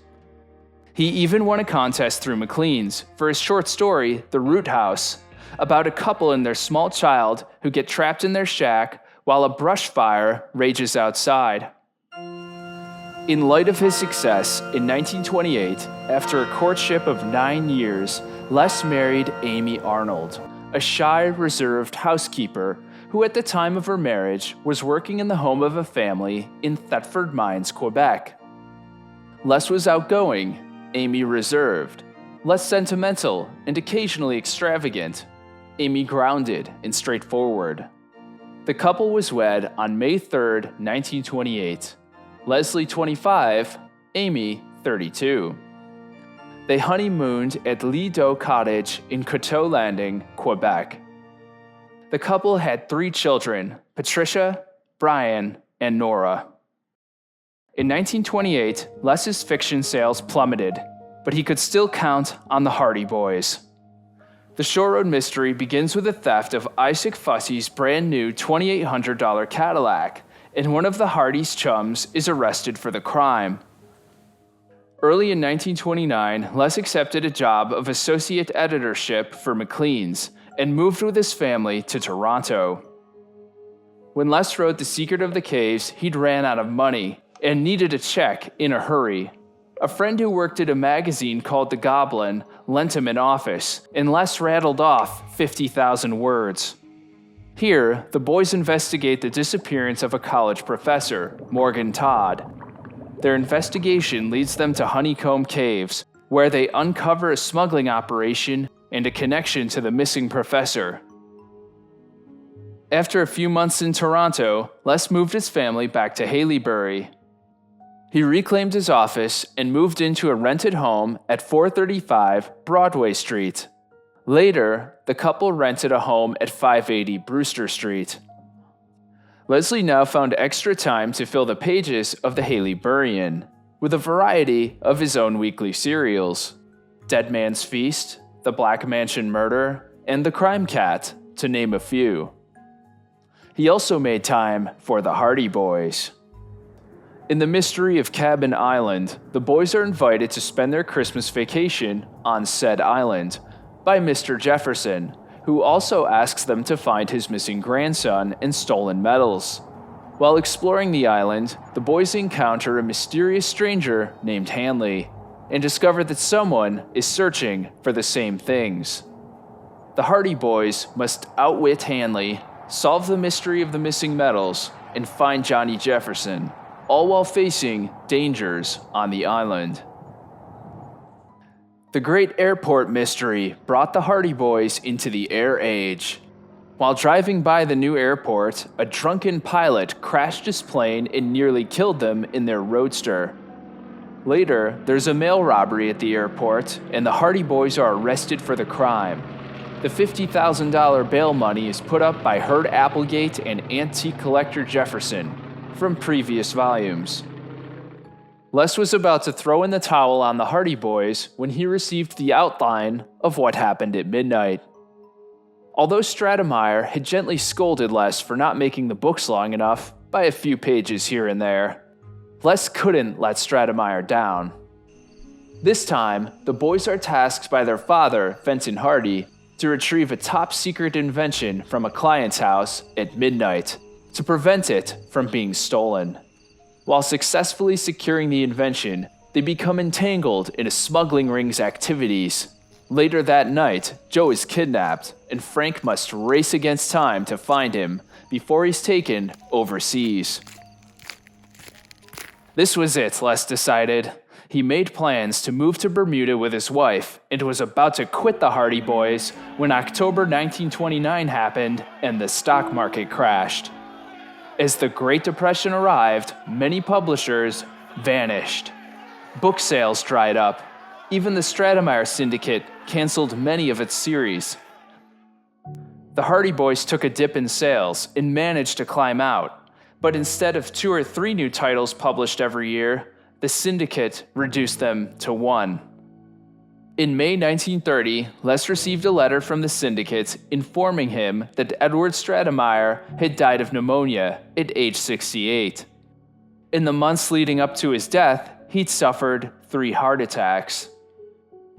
He even won a contest through Maclean's for his short story, The Root House, about a couple and their small child who get trapped in their shack while a brush fire rages outside. In light of his success, in 1928, after a courtship of 9 years, Les married Amy Arnold, a shy, reserved housekeeper who at the time of her marriage was working in the home of a family in Thetford Mines, Quebec. Les was outgoing, Amy reserved, Les sentimental and occasionally extravagant, Amy grounded and straightforward. The couple was wed on May 3, 1928. Leslie 25, Amy 32. They honeymooned at Lido Cottage in Coteau Landing, Quebec. The couple had 3 children, Patricia, Brian, and Nora. In 1928, Les's fiction sales plummeted, but he could still count on the Hardy Boys. The Shore Road mystery begins with the theft of Isaac Fussy's brand new $2,800 Cadillac, and one of the Hardy's chums is arrested for the crime. Early in 1929, Les accepted a job of associate editorship for Maclean's and moved with his family to Toronto. When Les wrote The Secret of the Caves, he'd ran out of money and needed a check in a hurry. A friend who worked at a magazine called The Goblin lent him an office, and Les rattled off 50,000 words. Here, the boys investigate the disappearance of a college professor, Morgan Todd. Their investigation leads them to Honeycomb Caves, where they uncover a smuggling operation and a connection to the missing professor. After a few months in Toronto, Les moved his family back to Haileybury. He reclaimed his office and moved into a rented home at 435 Broadway Street. Later, the couple rented a home at 580 Brewster Street. Leslie now found extra time to fill the pages of the Haileyburyan with a variety of his own weekly serials: Dead Man's Feast, The Black Mansion Murder, and The Crime Cat, to name a few. He also made time for the Hardy Boys. In The Mystery of Cabin Island, the boys are invited to spend their Christmas vacation on said island by Mr. Jefferson, who also asks them to find his missing grandson and stolen medals. While exploring the island, the boys encounter a mysterious stranger named Hanley and discover that someone is searching for the same things. The Hardy Boys must outwit Hanley, solve the mystery of the missing medals, and find Johnny Jefferson, all while facing dangers on the island. The Great Airport Mystery brought the Hardy Boys into the air age. While driving by the new airport, a drunken pilot crashed his plane and nearly killed them in their roadster. Later, there's a mail robbery at the airport, and the Hardy Boys are arrested for the crime. The $50,000 bail money is put up by Herd Applegate and antique collector Jefferson from previous volumes. Les was about to throw in the towel on the Hardy Boys when he received the outline of what happened at midnight. Although Stratemeyer had gently scolded Les for not making the books long enough by a few pages here and there, Les couldn't let Stratemeyer down. This time, the boys are tasked by their father, Fenton Hardy, to retrieve a top-secret invention from a client's house at midnight to prevent it from being stolen. While successfully securing the invention, they become entangled in a smuggling ring's activities. Later that night, Joe is kidnapped, and Frank must race against time to find him before he's taken overseas. This was it, Les decided. He made plans to move to Bermuda with his wife and was about to quit the Hardy Boys when October 1929 happened and the stock market crashed. As the Great Depression arrived, many publishers vanished. Book sales dried up. Even the Stratemeyer Syndicate canceled many of its series. The Hardy Boys took a dip in sales and managed to climb out, but instead of 2 or 3 new titles published every year, the Syndicate reduced them to 1. In May 1930, Les received a letter from the syndicate informing him that Edward Stratemeyer had died of pneumonia at age 68. In the months leading up to his death, he'd suffered 3 heart attacks.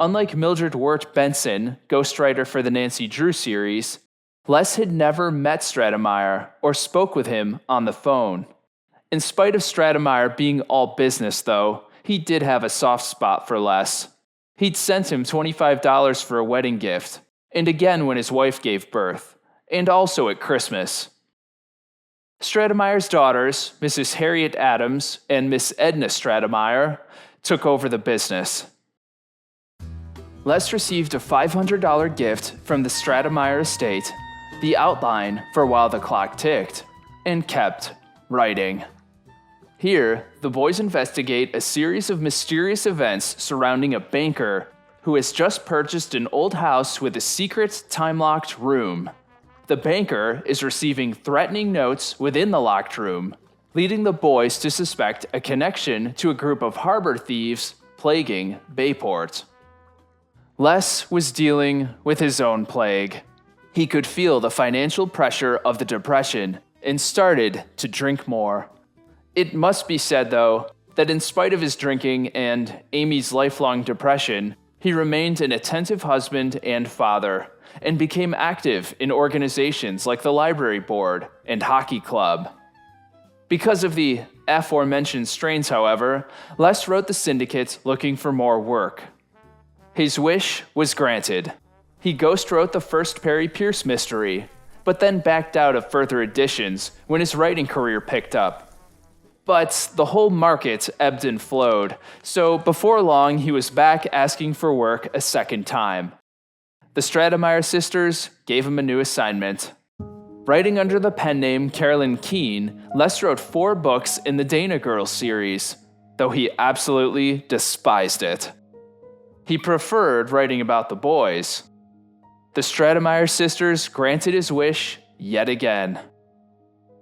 Unlike Mildred Wirt Benson, ghostwriter for the Nancy Drew series, Les had never met Stratemeyer or spoke with him on the phone. In spite of Stratemeyer being all business, though, he did have a soft spot for Les. He'd sent him $25 for a wedding gift, and again when his wife gave birth, and also at Christmas. Stratemeyer's daughters, Mrs. Harriet Adams and Miss Edna Stratemeyer, took over the business. Les received a $500 gift from the Stratemeyer estate, the outline for While the Clock Ticked, and kept writing. Here, the boys investigate a series of mysterious events surrounding a banker who has just purchased an old house with a secret, time-locked room. The banker is receiving threatening notes within the locked room, leading the boys to suspect a connection to a group of harbor thieves plaguing Bayport. Les was dealing with his own plague. He could feel the financial pressure of the Depression and started to drink more. It must be said, though, that in spite of his drinking and Amy's lifelong depression, he remained an attentive husband and father, and became active in organizations like the Library Board and Hockey Club. Because of the aforementioned strains, however, Les wrote the syndicate looking for more work. His wish was granted. He ghost-wrote the first Perry Pierce mystery, but then backed out of further editions when his writing career picked up. But the whole market ebbed and flowed, so before long he was back asking for work a second time. The Stratemeyer sisters gave him a new assignment. Writing under the pen name Carolyn Keene, Les wrote 4 books in the Dana Girls series, though he absolutely despised it. He preferred writing about the boys. The Stratemeyer sisters granted his wish yet again.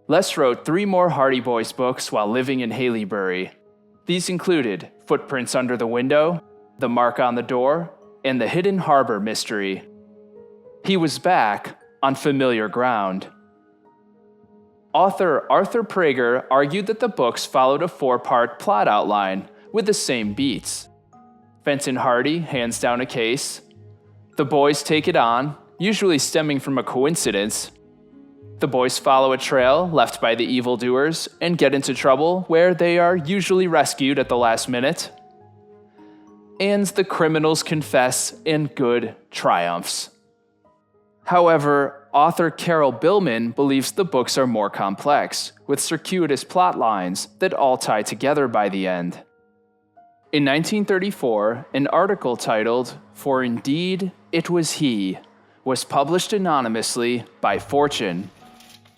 Les wrote 3 more Hardy Boys books while living in Haileybury. These included Footprints Under the Window, The Mark on the Door, and The Hidden Harbor Mystery. He was back on familiar ground. Author Arthur Prager argued that the books followed a 4-part plot outline with the same beats. Fenton Hardy hands down a case. The boys take it on, usually stemming from a coincidence. The boys follow a trail left by the evildoers and get into trouble where they are usually rescued at the last minute. And the criminals confess and good triumphs. However, author Carol Billman believes the books are more complex, with circuitous plot lines that all tie together by the end. In 1934, an article titled "For Indeed It Was He" was published anonymously by Fortune.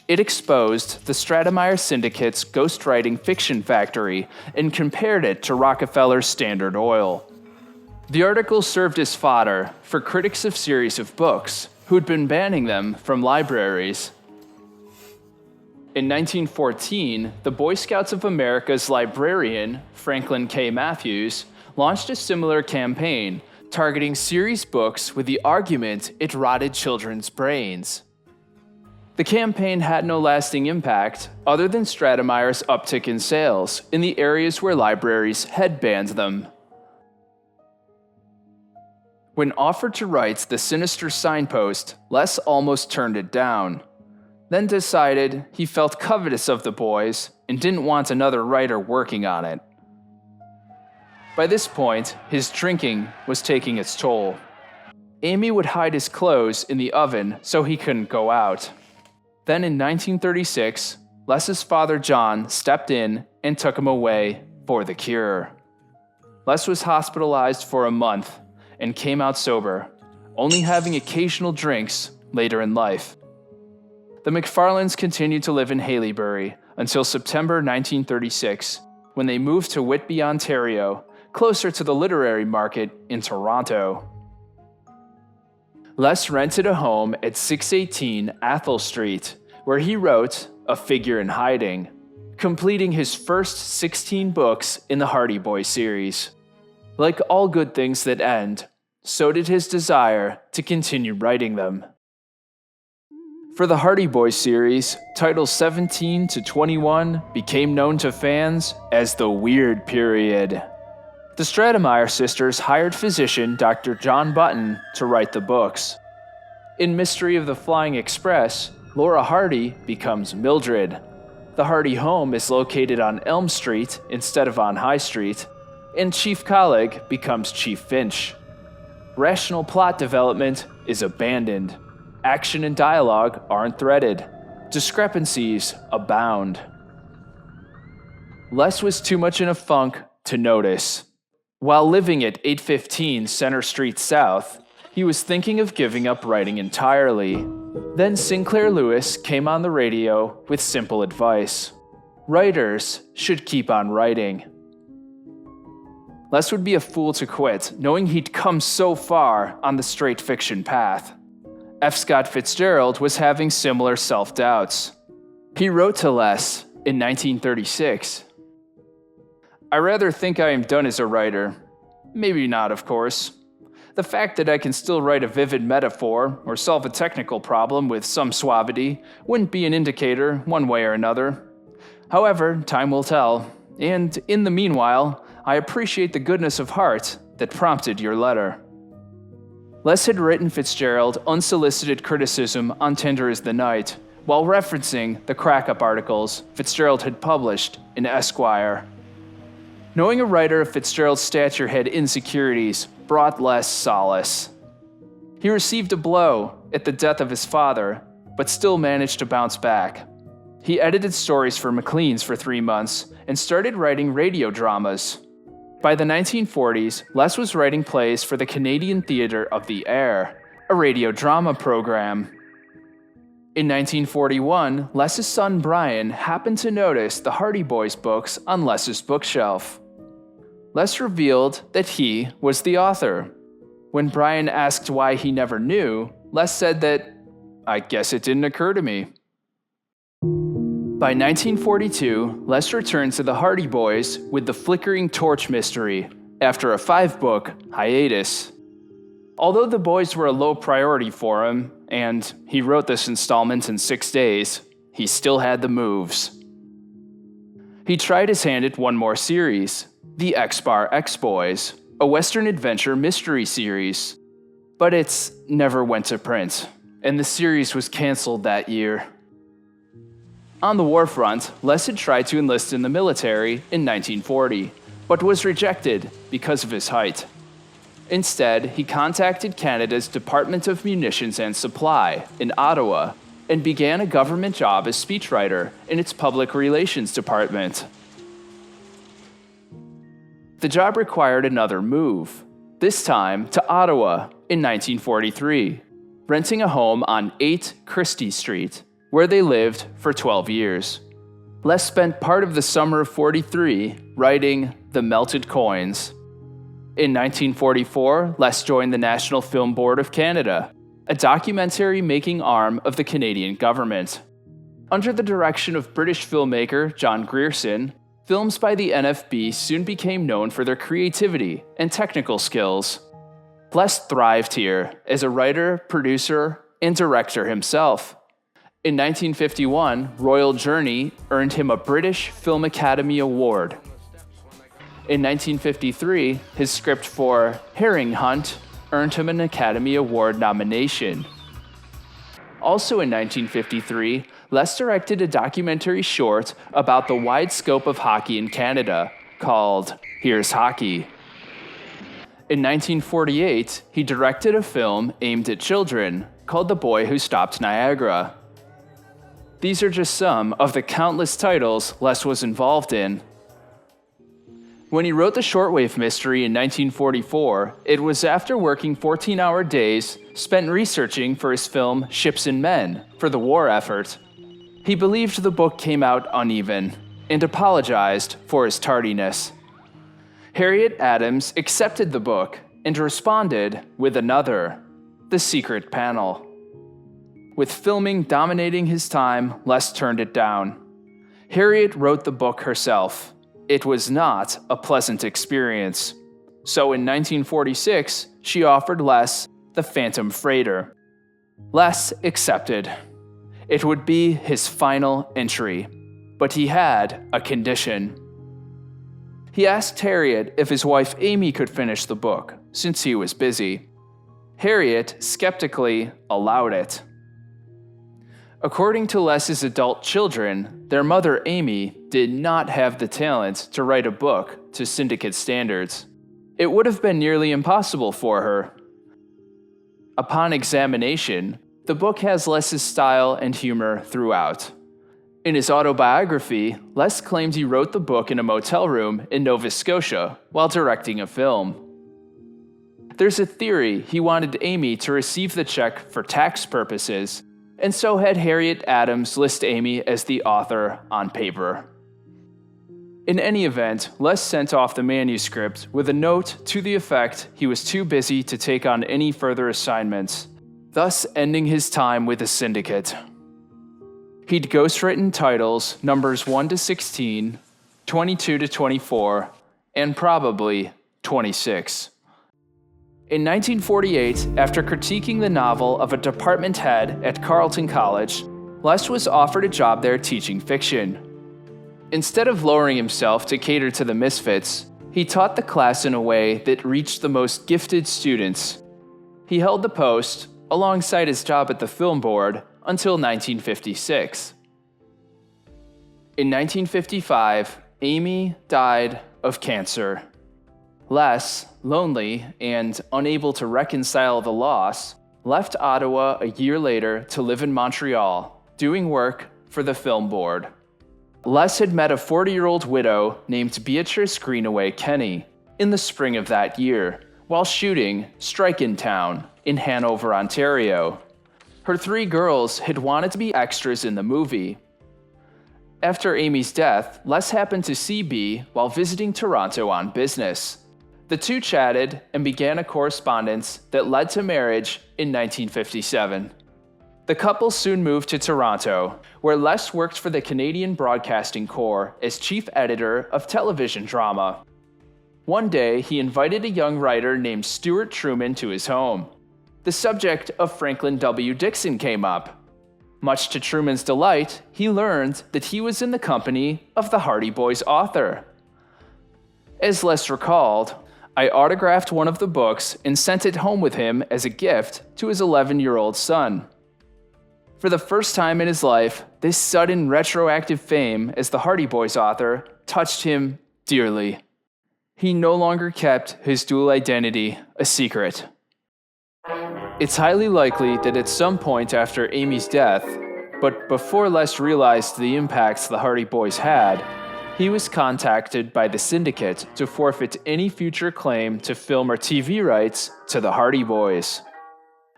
It exposed the Stratemeyer Syndicate's ghostwriting fiction factory and compared it to Rockefeller's Standard Oil. The article served as fodder for critics of series of books who'd been banning them from libraries. In 1914, the Boy Scouts of America's librarian, Franklin K. Matthews, launched a similar campaign targeting series books with the argument it rotted children's brains. The campaign had no lasting impact other than Stratemeyer's uptick in sales in the areas where libraries had banned them. When offered to write The Sinister Signpost, Les almost turned it down, then decided he felt covetous of the boys and didn't want another writer working on it. By this point, his drinking was taking its toll. Amy would hide his clothes in the oven so he couldn't go out. Then in 1936, Les's father John stepped in and took him away for the cure. Les was hospitalized for a month and came out sober, only having occasional drinks later in life. The McFarlanes continued to live in Haileybury until September 1936, when they moved to Whitby, Ontario, closer to the literary market in Toronto. Les rented a home at 618 Athol Street, where he wrote A Figure in Hiding, completing his first 16 books in the Hardy Boys series. Like all good things that end, so did his desire to continue writing them. For the Hardy Boys series, titles 17 to 21 became known to fans as the Weird Period. The Stratemeyer sisters hired physician Dr. John Button to write the books. In Mystery of the Flying Express, Laura Hardy becomes Mildred. The Hardy home is located on Elm Street instead of on High Street, and Chief Colleague becomes Chief Finch. Rational plot development is abandoned. Action and dialogue aren't threaded. Discrepancies abound. Les was too much in a funk to notice. While living at 815 Center Street South, he was thinking of giving up writing entirely. Then Sinclair Lewis came on the radio with simple advice. Writers should keep on writing. Les would be a fool to quit, knowing he'd come so far on the straight fiction path. F. Scott Fitzgerald was having similar self-doubts. He wrote to Les in 1936, "I rather think I am done as a writer. Maybe not, of course. The fact that I can still write a vivid metaphor or solve a technical problem with some suavity wouldn't be an indicator one way or another. However, time will tell, and in the meanwhile, I appreciate the goodness of heart that prompted your letter." Les had written Fitzgerald unsolicited criticism on Tender is the Night, while referencing the crack-up articles Fitzgerald had published in Esquire. Knowing a writer of Fitzgerald's stature had insecurities brought Les solace. He received a blow at the death of his father, but still managed to bounce back. He edited stories for Maclean's for 3 months and started writing radio dramas. By the 1940s, Les was writing plays for the Canadian Theatre of the Air, a radio drama program. In 1941, Les's son Brian happened to notice the Hardy Boys books on Les's bookshelf. Les revealed that he was the author. When Brian asked why he never knew, Les said that, "I guess it didn't occur to me." By 1942, Les returned to the Hardy Boys with the Flickering Torch mystery, after a 5-book hiatus. Although the boys were a low priority for him, and he wrote this installment in 6 days, he still had the moves. He tried his hand at one more series, The X-Bar X-Boys, a Western adventure mystery series. But it never went to print, and the series was canceled that year. On the war front, Les had tried to enlist in the military in 1940, but was rejected because of his height. Instead, he contacted Canada's Department of Munitions and Supply in Ottawa and began a government job as speechwriter in its public relations department. The job required another move, this time to Ottawa in 1943, renting a home on 8 Christie Street, where they lived for 12 years. Les spent part of the summer of '43 writing The Melted Coins. In 1944, Les joined the National Film Board of Canada, a documentary-making arm of the Canadian government. Under the direction of British filmmaker John Grierson, films by the NFB soon became known for their creativity and technical skills. Les thrived here as a writer, producer, and director himself. In 1951, Royal Journey earned him a British Film Academy Award. In 1953, his script for Herring Hunt earned him an Academy Award nomination. Also in 1953, Les directed a documentary short about the wide scope of hockey in Canada, called Here's Hockey. In 1948, he directed a film aimed at children, called The Boy Who Stopped Niagara. These are just some of the countless titles Les was involved in. When he wrote the shortwave mystery in 1944, it was after working 14-hour days spent researching for his film Ships and Men for the war effort. He believed the book came out uneven and apologized for his tardiness. Harriet Adams accepted the book and responded with another, The Secret Panel. With filming dominating his time, Les turned it down. Harriet wrote the book herself. It was not a pleasant experience. So in 1946, she offered Les The Phantom Freighter. Les accepted. It would be his final entry, but he had a condition. He asked Harriet if his wife Amy could finish the book, since he was busy. Harriet skeptically allowed it. According to Les's adult children, their mother Amy did not have the talent to write a book to syndicate standards. It would have been nearly impossible for her. Upon examination, the book has Les's style and humor throughout. In his autobiography, Les claimed he wrote the book in a motel room in Nova Scotia while directing a film. There's a theory he wanted Amy to receive the check for tax purposes, and so had Harriet Adams list Amy as the author on paper. In any event, Les sent off the manuscript with a note to the effect he was too busy to take on any further assignments, thus ending his time with the syndicate. He'd ghostwritten titles numbers 1 to 16, 22 to 24, and probably 26. In 1948, after critiquing the novel of a department head at Carleton College, Les was offered a job there teaching fiction. Instead of lowering himself to cater to the misfits, he taught the class in a way that reached the most gifted students. He held the post, alongside his job at the film board, until 1956. In 1955, Amy died of cancer. Les, lonely and unable to reconcile the loss, left Ottawa a year later to live in Montreal, doing work for the film board. Les had met a 40-year-old widow named Beatrice Greenaway Kenny in the spring of that year, while shooting Strike in Town in Hanover, Ontario. Her 3 girls had wanted to be extras in the movie. After Amy's death, Les happened to see B while visiting Toronto on business. The two chatted and began a correspondence that led to marriage in 1957. The couple soon moved to Toronto, where Les worked for the Canadian Broadcasting Corps as chief editor of television drama. One day, he invited a young writer named Stuart Truman to his home. The subject of Franklin W. Dixon came up. Much to Truman's delight, he learned that he was in the company of the Hardy Boys author. As Les recalled, I autographed one of the books and sent it home with him as a gift to his 11-year-old son. For the first time in his life, this sudden retroactive fame as the Hardy Boys author touched him dearly. He no longer kept his dual identity a secret. It's highly likely that at some point after Amy's death, but before Les realized the impacts the Hardy Boys had, he was contacted by the syndicate to forfeit any future claim to film or TV rights to the Hardy Boys.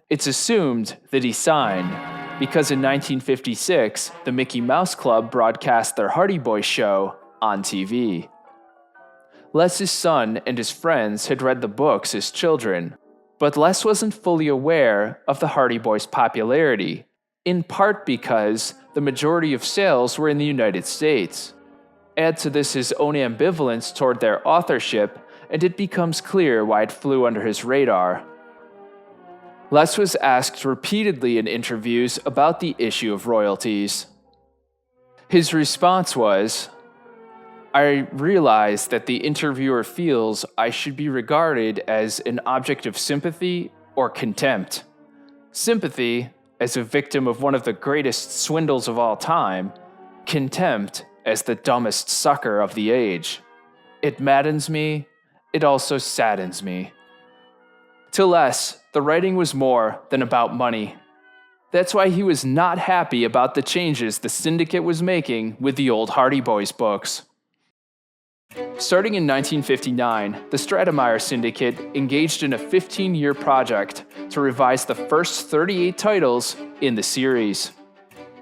It's assumed that he signed, because in 1956, the Mickey Mouse Club broadcast their Hardy Boys show on TV. Les's son and his friends had read the books as children, but Les wasn't fully aware of the Hardy Boys' popularity, in part because the majority of sales were in the United States. Add to this his own ambivalence toward their authorship, and it becomes clear why it flew under his radar. Les was asked repeatedly in interviews about the issue of royalties. His response was, I realize that the interviewer feels I should be regarded as an object of sympathy or contempt. Sympathy, as a victim of one of the greatest swindles of all time. Contempt, as the dumbest sucker of the age. It maddens me, it also saddens me. To Les, the writing was more than about money. That's why he was not happy about the changes the syndicate was making with the old Hardy Boys books. Starting in 1959, the Stratemeyer Syndicate engaged in a 15-year project to revise the first 38 titles in the series.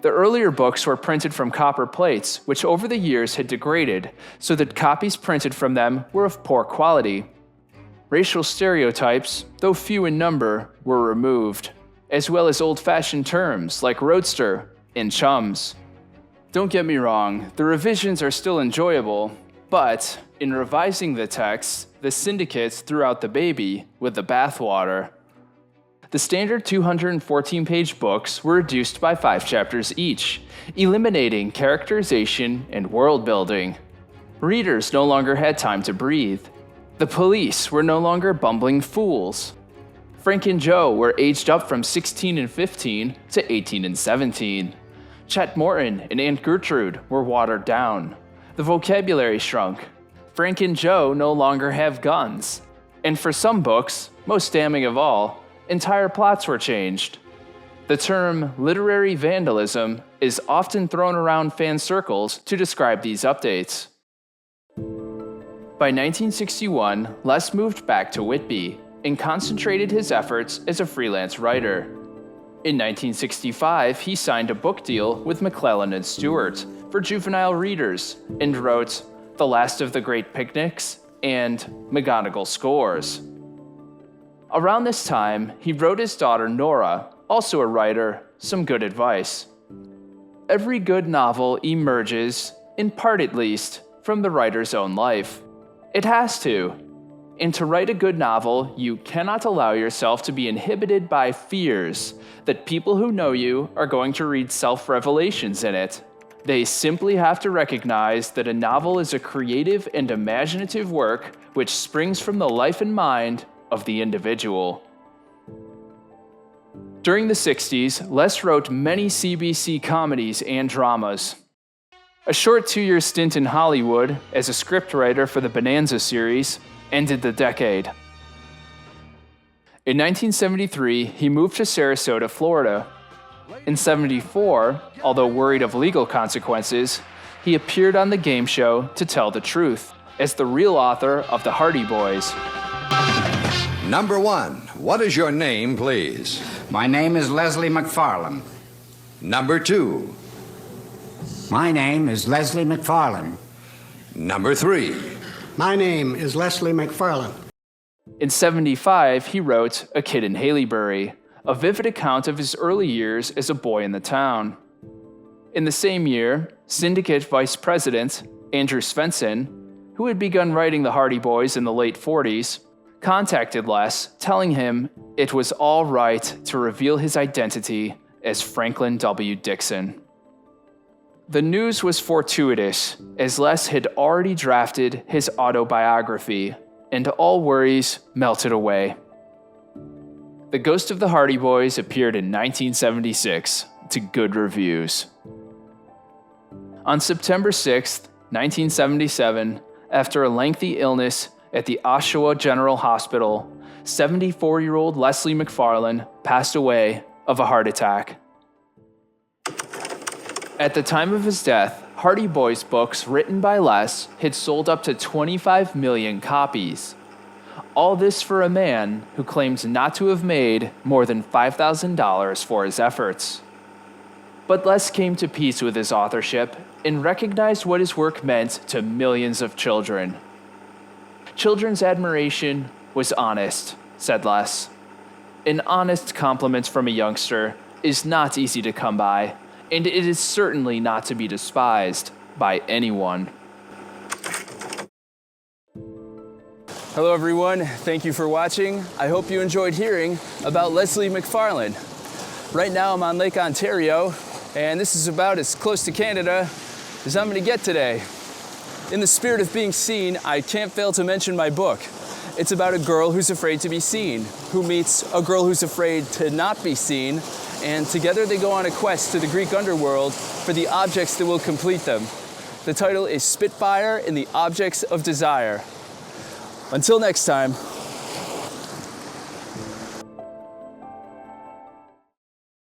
The earlier books were printed from copper plates, which over the years had degraded, so that copies printed from them were of poor quality. Racial stereotypes, though few in number, were removed, as well as old-fashioned terms like roadster and chums. Don't get me wrong, the revisions are still enjoyable, but In revising the text, the syndicates threw out the baby with the bathwater. The standard 214-page books were reduced by 5 chapters each, eliminating characterization and world building. Readers no longer had time to breathe. The police were no longer bumbling fools. Frank and Joe were aged up from 16 and 15 to 18 and 17. Chet Morton and Aunt Gertrude were watered down. The vocabulary shrunk. Frank and Joe no longer have guns. And for some books, most damning of all, entire plots were changed. The term literary vandalism is often thrown around fan circles to describe these updates. By 1961, Les moved back to Whitby and concentrated his efforts as a freelance writer. In 1965, he signed a book deal with McClellan and Stewart for juvenile readers and wrote The Last of the Great Picnics and McGonagall Scores. Around this time, he wrote his daughter Nora, also a writer, some good advice. Every good novel emerges, in part at least, from the writer's own life. It has to. And to write a good novel, you cannot allow yourself to be inhibited by fears that people who know you are going to read self-revelations in it. They simply have to recognize that a novel is a creative and imaginative work which springs from the life and mind of the individual. During the 60s, Les wrote many CBC comedies and dramas. A short 2-year stint in Hollywood as a scriptwriter for the Bonanza series ended the decade. In 1973, he moved to Sarasota, Florida. In 74, although worried of legal consequences, he appeared on the game show To Tell the Truth as the real author of The Hardy Boys. Number 1, what is your name, please? My name is Leslie McFarlane. Number 2. My name is Leslie McFarlane. Number 3. My name is Leslie McFarlane. In 75, he wrote A Kid in Haileybury, a vivid account of his early years as a boy in the town. In the same year, Syndicate Vice President Andrew Svensson, who had begun writing The Hardy Boys in the late 40s, contacted Les, telling him it was all right to reveal his identity as Franklin W. Dixon. The news was fortuitous, as Les had already drafted his autobiography, and all worries melted away. The Ghost of the Hardy Boys appeared in 1976 to good reviews. On September 6, 1977, after a lengthy illness at the Oshawa General Hospital, 74-year-old Leslie McFarlane passed away of a heart attack. At the time of his death, Hardy Boys books written by Les had sold up to 25 million copies. All this for a man who claims not to have made more than $5,000 for his efforts. But Les came to peace with his authorship and recognized what his work meant to millions of children. Children's admiration was honest, said Les. An honest compliment from a youngster is not easy to come by, and it is certainly not to be despised by anyone. Hello everyone, thank you for watching. I hope you enjoyed hearing about Leslie McFarlane. Right now I'm on Lake Ontario, and this is about as close to Canada as I'm gonna get today. In the spirit of being seen, I can't fail to mention my book. It's about a girl who's afraid to be seen, who meets a girl who's afraid to not be seen, and together they go on a quest to the Greek underworld for the objects that will complete them. The title is Spitfire and the Objects of Desire. Until next time.